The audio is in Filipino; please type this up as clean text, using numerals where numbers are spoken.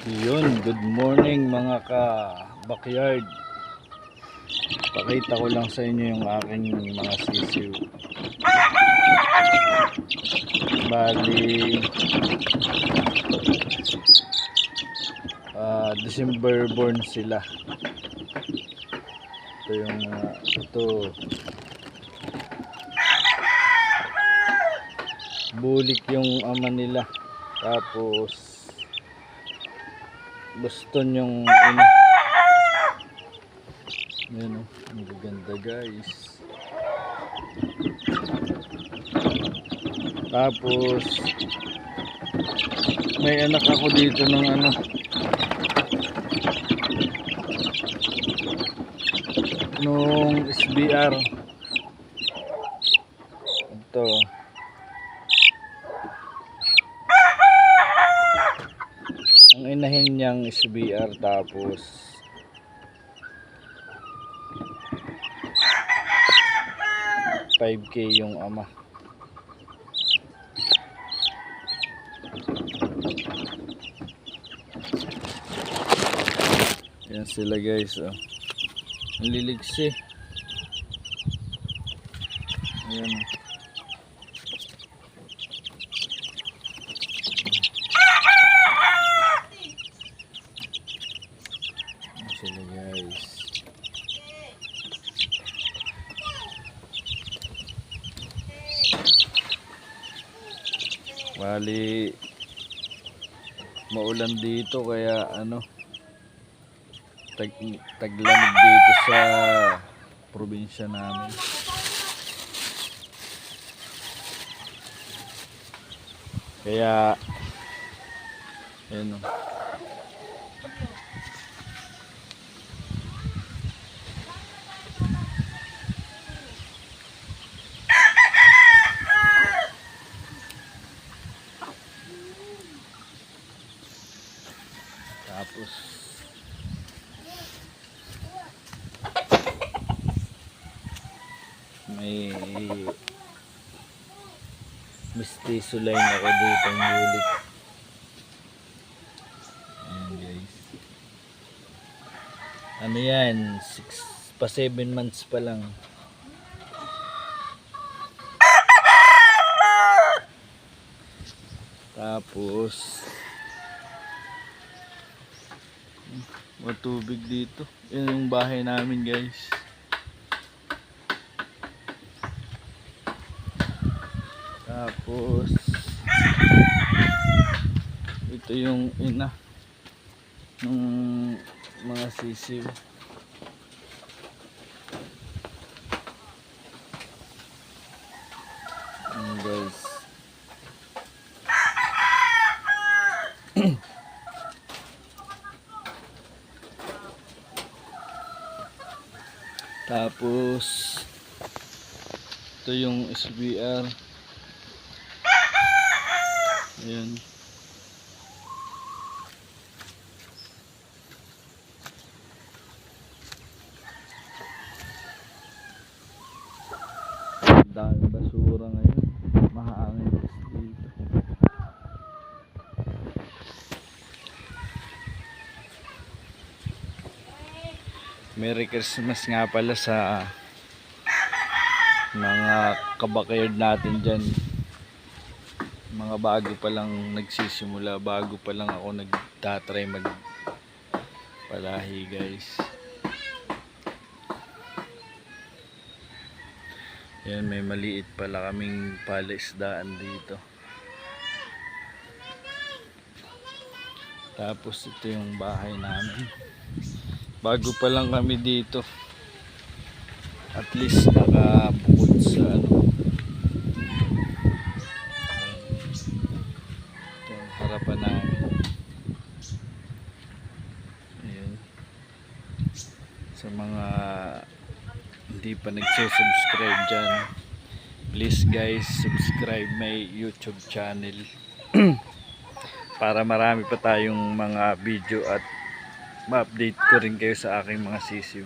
Yun, good morning mga ka-backyard. Pakita ko lang sa inyo yung aking mga sisiw. Bali, December born sila. Ito yung ito. Bulik yung ama nila. Tapos Boston yung ina. Yan o, ang ganda guys. Tapos may anak ako dito ng nung SBR. Ito. Ang inahin niyang SBR, tapos $5K yung ama. Yan sila guys, oh. Ang liligsi. Ayan. Sila guys. Bali maulan dito kaya taglamig dito sa probinsya namin. Kaya ayun, tapos may mestizo line ako dito ng bulik. Ayan guys, yan, 7 months pa lang. Tapos matubig dito. Yan yung bahay namin guys. Tapos ito yung ina ng mga sisiw. Ayan guys. Tapos ito yung SBR. Ayan. Daming basura ngayon. Mahangin dito. Merry Christmas nga pala sa mga kabakayard natin dyan. Mga bago pa lang nagsisimula, bago pa lang ako nagtatry magpalahi guys. Yan, may maliit pala kaming palaisdaan dito. Tapos ito yung bahay namin. Bago pa lang kami dito. At least nakabukod sa ito yung harapan namin. Ayan. Sa mga hindi pa nagsusubscribe dyan, please guys, subscribe my YouTube channel para marami pa tayong mga video at ma-update ko rin kayo sa aking mga sisiw.